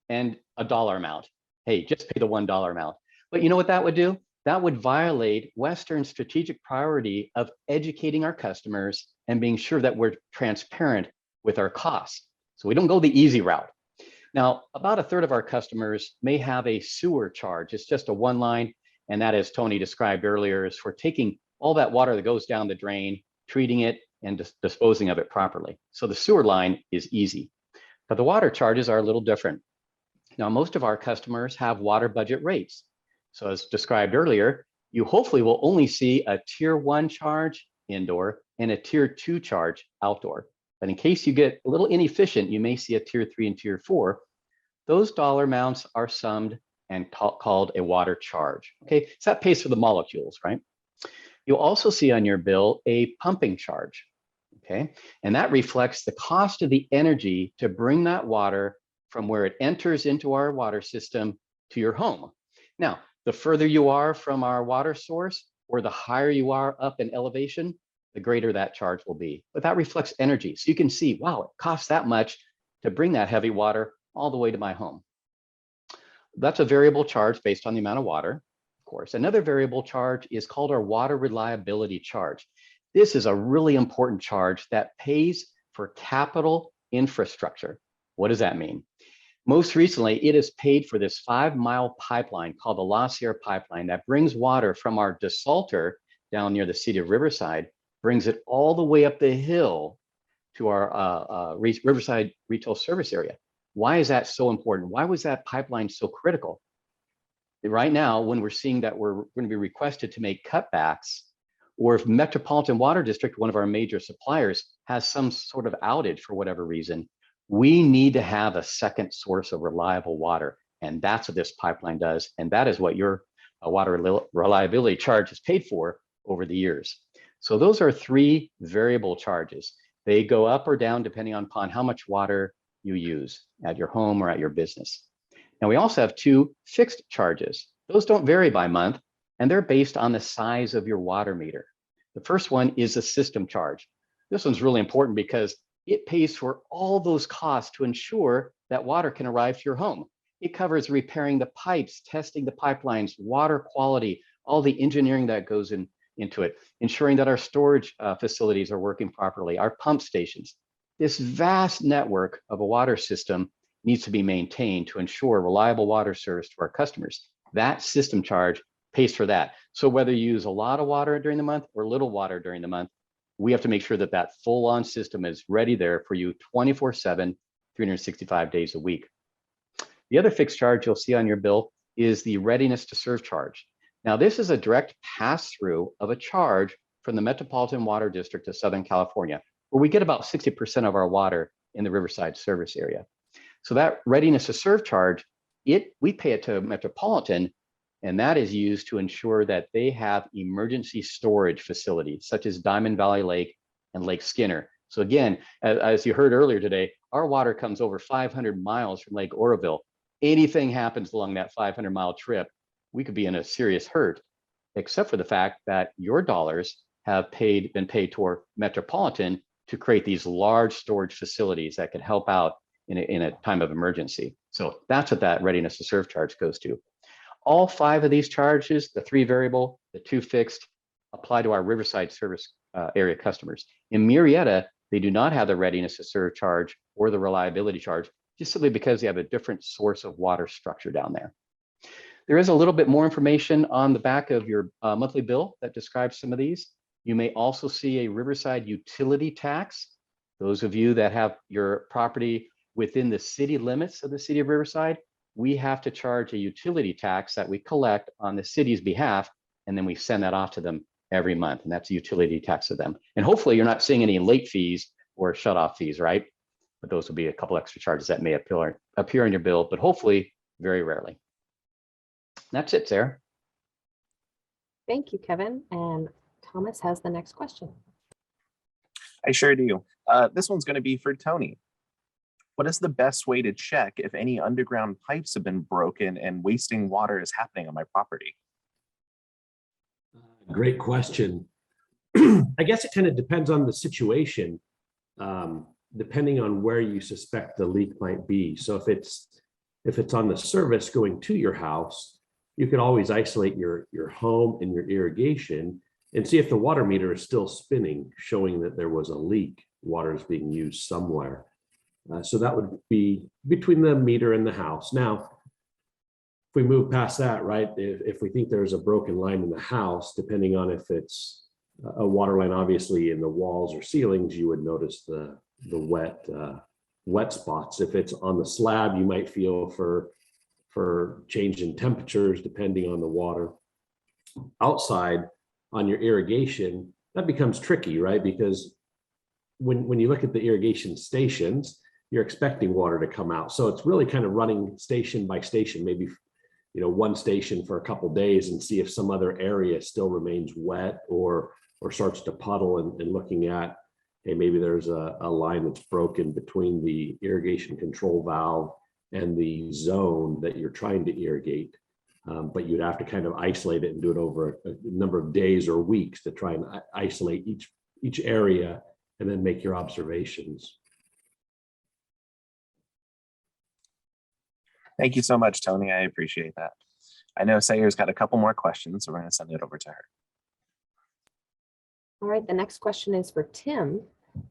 S: and a dollar amount. Hey, just pay the $1 amount. But you know what that would do? That would violate Western's strategic priority of educating our customers and being sure that we're transparent with our costs. So we don't go the easy route. Now, about a third of our customers may have a sewer charge. It's just a one line. And that, as Tony described earlier, is for taking all that water that goes down the drain, treating it, and disposing of it properly. So the sewer line is easy. But the water charges are a little different. Now, most of our customers have water budget rates. So as described earlier, you hopefully will only see a tier 1 charge indoor and a tier 2 charge outdoor. But in case you get a little inefficient, you may see a tier 3 and tier 4. Those dollar amounts are summed and called a water charge. Okay, so that pays for the molecules, right? You'll also see on your bill a pumping charge. Okay, and that reflects the cost of the energy to bring that water from where it enters into our water system to your home. Now, the further you are from our water source or the higher you are up in elevation, the greater that charge will be. But that reflects energy. So you can see, wow, it costs that much to bring that heavy water all the way to my home. That's a variable charge based on the amount of water. Of course. Another variable charge is called our water reliability charge. This is a really important charge that pays for capital infrastructure. What does that mean? Most recently, it has paid for this 5-mile pipeline called the La Sierra Pipeline that brings water from our desalter down near the city of Riverside, brings it all the way up the hill to our Riverside retail service area. Why is that so important? Why was that pipeline so critical? Right now, when we're seeing that we're going to be requested to make cutbacks, or if Metropolitan Water District, one of our major suppliers, has some sort of outage for whatever reason, we need to have a second source of reliable water. And that's what this pipeline does. And that is what your water reliability charge is paid for over the years. So those are 3 variable charges. They go up or down depending upon how much water you use at your home or at your business. Now we also have 2 fixed charges. Those don't vary by month, and they're based on the size of your water meter. The first one is a system charge. This one's really important because it pays for all those costs to ensure that water can arrive to your home. It covers repairing the pipes, testing the pipelines, water quality, all the engineering that goes into it, ensuring that our storage facilities are working properly, our pump stations. This vast network of a water system needs to be maintained to ensure reliable water service to our customers. That system charge pays for that. So whether you use a lot of water during the month or little water during the month, we have to make sure that that full-on system is ready there for you 24/7, 365 days a week. The other fixed charge you'll see on your bill is the readiness to serve charge. Now, this is a direct pass-through of a charge from the Metropolitan Water District of Southern California, where we get about 60% of our water in the Riverside service area. So that readiness to serve charge, we pay it to Metropolitan, and that is used to ensure that they have emergency storage facilities such as Diamond Valley Lake and Lake Skinner. So again, as you heard earlier today, our water comes over 500 miles from Lake Oroville. Anything happens along that 500-mile trip, we could be in a serious hurt, except for the fact that your dollars have been paid toward Metropolitan to create these large storage facilities that could help out in a time of emergency. So that's what that readiness to serve charge goes to. All 5 of these charges, the 3 variable, the 2 fixed, apply to our Riverside service area customers. In Murrieta, they do not have the readiness to serve charge or the reliability charge, just simply because they have a different source of water structure down there. There is a little bit more information on the back of your monthly bill that describes some of these. You may also see a Riverside utility tax. Those of you that have your property within the city limits of the city of Riverside, we have to charge a utility tax that we collect on the city's behalf, and then we send that off to them every month, and that's a utility tax to them. And hopefully you're not seeing any late fees or shut-off fees, right? But those will be a couple extra charges that may appear in your bill, but hopefully very rarely. That's it, Sarah.
Q: Thank you, Kevin. And Thomas has the next question.
B: I sure do. This one's going to be for Tony. What is the best way to check if any underground pipes have been broken and wasting water is happening on my property?
H: Great question. I guess it kind of depends on the situation, depending on where you suspect the leak might be. So if it's on the service going to your house, you can always isolate your home and your irrigation and see if the water meter is still spinning, showing that there was a leak. Water is being used somewhere. So that would be between the meter and the house. Now, if we move past that, right, if we think there's a broken line in the house, depending on if it's a water line, obviously in the walls or ceilings, you would notice the wet spots. If it's on the slab, you might feel for change in temperatures depending on the water. Outside on your irrigation, that becomes tricky, right? Because when you look at the irrigation stations, you're expecting water to come out. So it's really kind of running station by station, maybe one station for a couple of days and see if some other area still remains wet or starts to puddle, and looking at, hey, maybe there's a line that's broken between the irrigation control valve and the zone that you're trying to irrigate. But you'd have to kind of isolate it and do it over a number of days or weeks to try and isolate each area and then make your observations.
B: Thank you so much, Tony. I appreciate that.
T: I know Sayer's got a couple more questions, so we're going to send it over to her.
Q: All right, the next question is for Tim.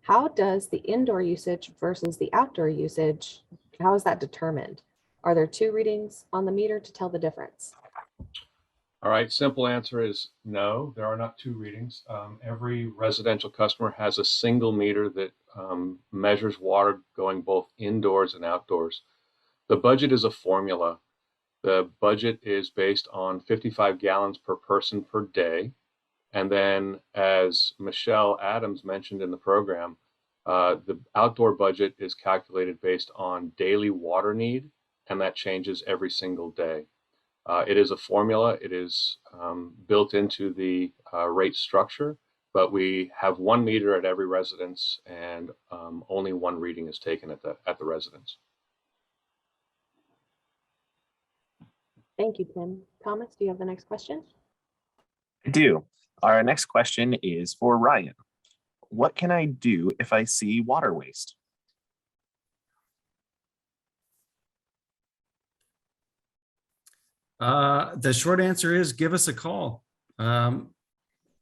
Q: How does the indoor usage versus the outdoor usage, how is that determined? Are there two readings on the meter to tell the difference?
U: All right, simple answer is no, there are not two readings. Every residential customer has a single meter that measures water going both indoors and outdoors. The budget is a formula. The budget is based on 55 gallons per person per day. And then, as Michelle Adams mentioned in the program, the outdoor budget is calculated based on daily water need, and that changes every single day. It is a formula. It is built into the rate structure, but we have one meter at every residence, and only one reading is taken at the residence.
Q: Thank you, Tim. Thomas, do you have the next question?
T: I do. Our next question is for Ryan. What can I do if I see water waste?
R: The short answer is give us a call. You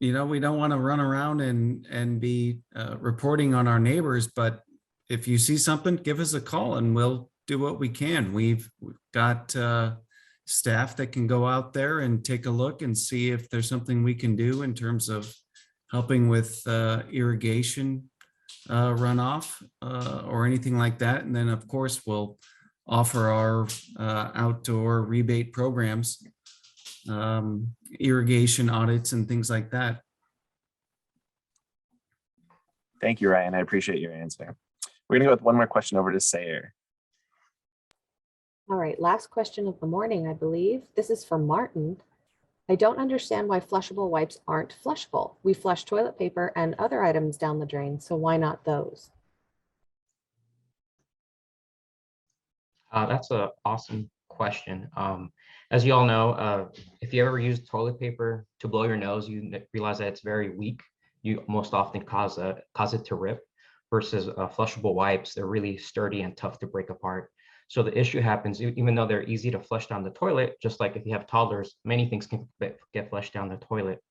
R: know, we don't want to run around and be reporting on our neighbors, but if you see something, give us a call and we'll do what we can. We've got staff that can go out there and take a look and see if there's something we can do in terms of helping with irrigation runoff or anything like that. And then, of course, we'll offer our outdoor rebate programs, irrigation audits and things like that.
T: Thank you, Ryan. I appreciate your answer. We're going to go with one more question over to Sayer.
Q: All right, last question of the morning, I believe. This is for Martin. I don't understand why flushable wipes aren't flushable. We flush toilet paper and other items down the drain, so why not those?
I: That's an awesome question. As you all know, if you ever use toilet paper to blow your nose, you realize that it's very weak. You most often cause it to rip, versus flushable wipes. They're really sturdy and tough to break apart. So the issue happens, even though they're easy to flush down the toilet, just like if you have toddlers, many things can get flushed down the toilet.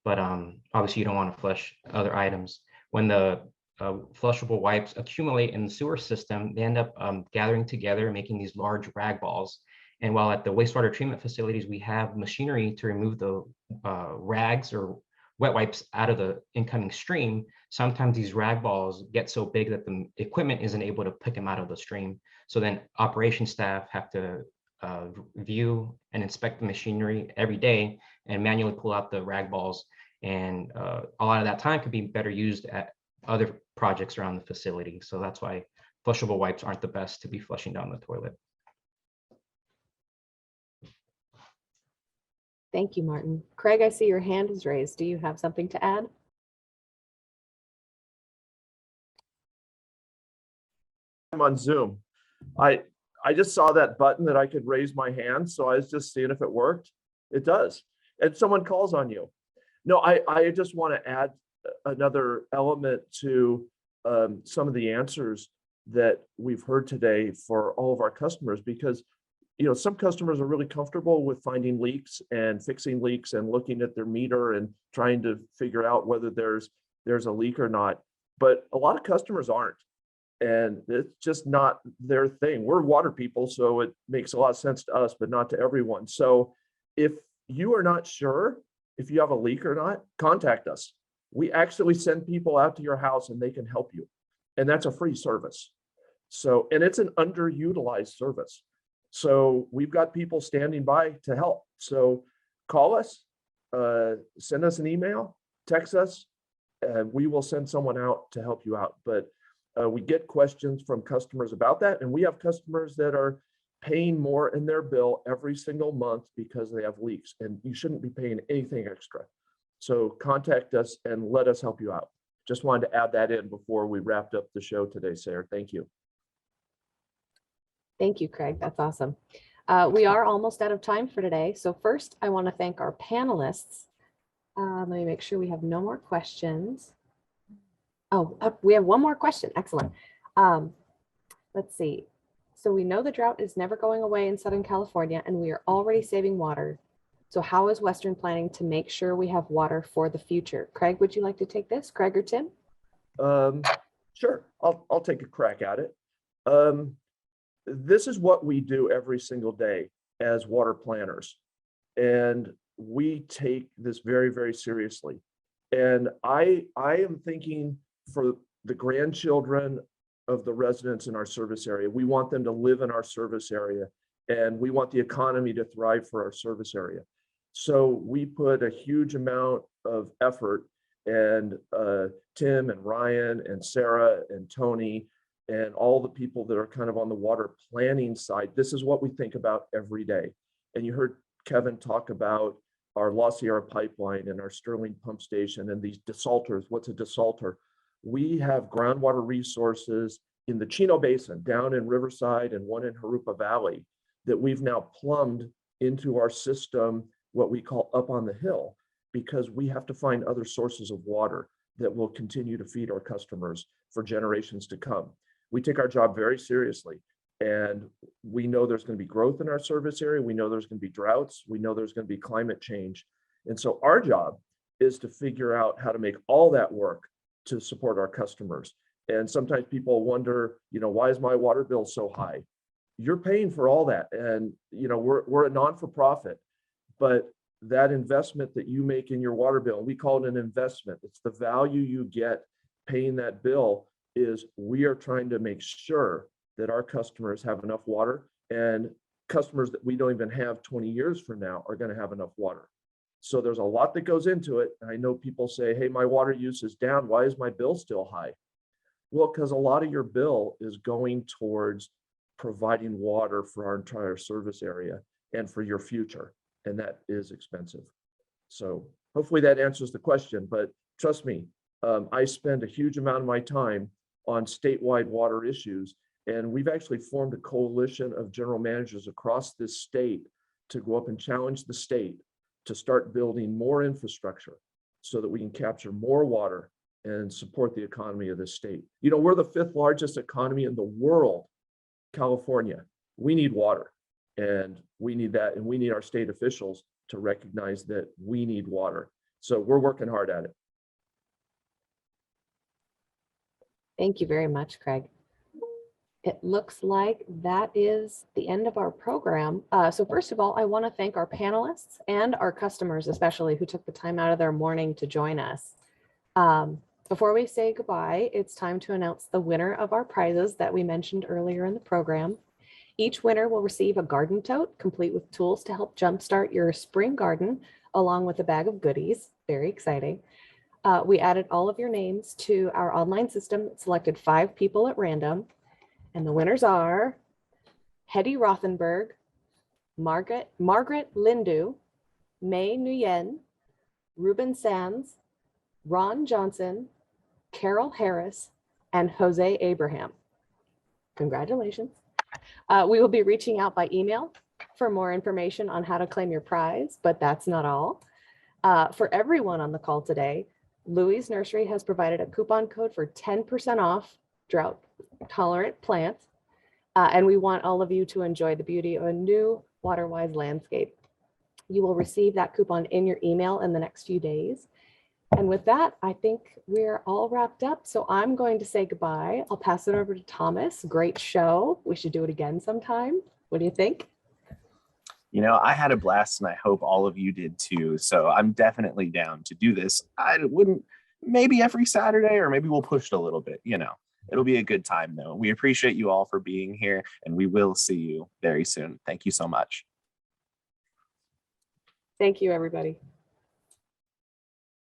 I: But obviously you don't want to flush other items. When the flushable wipes accumulate in the sewer system, they end up gathering together, making these large rag balls. And while at the wastewater treatment facilities, we have machinery to remove the rags or wet wipes out of the incoming stream, sometimes these rag balls get so big that the equipment isn't able to pick them out of the stream. So then operations staff have to view and inspect the machinery every day and manually pull out the rag balls. And a lot of that time could be better used at other projects around the facility. So that's why flushable wipes aren't the best to be flushing down the toilet.
Q: Thank you, Martin. Craig, I see your hand is raised. Do you have something to add?
O: I'm on Zoom. I just saw that button that I could raise my hand, so I was just seeing if it worked. It does. And someone calls on you. No, I just want to add another element to some of the answers that we've heard today for all of our customers, because some customers are really comfortable with finding leaks and fixing leaks and looking at their meter and trying to figure out whether there's a leak or not. But a lot of customers aren't, and it's just not their thing. We're water people, so it makes a lot of sense to us, but not to everyone. So if you are not sure if you have a leak or not, contact us. We actually send people out to your house and they can help you. And that's a free service. So, and it's an underutilized service. So we've got people standing by to help. So call us, send us an email, text us, and we will send someone out to help you out. But we get questions from customers about that. And we have customers that are paying more in their bill every single month because they have leaks, and you shouldn't be paying anything extra. So contact us and let us help you out. Just wanted to add that in before we wrapped up the show today, Sarah. Thank you.
Q: Thank you, Craig. That's awesome. We are almost out of time for today. So first, I want to thank our panelists. Let me make sure we have no more questions. Oh, we have one more question. Excellent. Let's see. So we know the drought is never going away in Southern California, and we are already saving water. So how is Western planning to make sure we have water for the future? Craig, would you like to take this? Craig or Tim?
O: Sure, I'll take a crack at it. This is what we do every single day as water planners. And we take this very, very seriously. And I am thinking for the grandchildren of the residents in our service area. We want them to live in our service area, and we want the economy to thrive for our service area. So we put a huge amount of effort, and Tim and Ryan and Sarah and Tony and all the people that are kind of on the water planning side, this is what we think about every day. And you heard Kevin talk about our La Sierra pipeline and our Sterling pump station and these desalters. What's a desalter? We have groundwater resources in the Chino Basin down in Riverside and one in Jurupa Valley that we've now plumbed into our system, what we call up on the hill, because we have to find other sources of water that will continue to feed our customers for generations to come. We take our job very seriously, and we know there's going to be growth in our service area. We know there's going to be droughts. We know there's going to be climate change. And so our job is to figure out how to make all that work to support our customers. And sometimes people wonder, why is my water bill so high? You're paying for all that. And, we're a non-for-profit, but that investment that you make in your water bill, we call it an investment. It's the value you get paying that bill. Is we are trying to make sure that our customers have enough water, and customers that we don't even have 20 years from now are going to have enough water. So there's a lot that goes into it. And I know people say, hey, my water use is down. Why is my bill still high? Well, because a lot of your bill is going towards providing water for our entire service area and for your future. And that is expensive. So hopefully that answers the question. But trust me, I spend a huge amount of my time on statewide water issues. And we've actually formed a coalition of general managers across this state to go up and challenge the state to start building more infrastructure so that we can capture more water and support the economy of this state. We're the 5th largest economy in the world, California. We need water, and we need that, and we need our state officials to recognize that we need water. So we're working hard at it.
Q: Thank you very much, Craig. It looks like that is the end of our program. So first of all, I want to thank our panelists and our customers, especially, who took the time out of their morning to join us. Before we say goodbye, it's time to announce the winner of our prizes that we mentioned earlier in the program. Each winner will receive a garden tote complete with tools to help jumpstart your spring garden, along with a bag of goodies. Very exciting. We added all of your names to our online system that selected 5 people at random. And the winners are Hetty Rothenberg, Margaret Lindu, May Nguyen, Ruben Sands, Ron Johnson, Carol Harris, and Jose Abraham. Congratulations. We will be reaching out by email for more information on how to claim your prize, but that's not all. For everyone on the call today, Louie's Nursery has provided a coupon code for 10% off drought-tolerant plants, and we want all of you to enjoy the beauty of a new water-wise landscape. You will receive that coupon in your email in the next few days. And with that, I think we're all wrapped up. So I'm going to say goodbye. I'll pass it over to Thomas. Great show. We should do it again sometime. What do you think?
T: I had a blast, and I hope all of you did too. So I'm definitely down to do this. I wouldn't, maybe every Saturday, or maybe we'll push it a little bit. It'll be a good time though. We appreciate you all for being here, and we will see you very soon. Thank you so much.
Q: Thank you, everybody.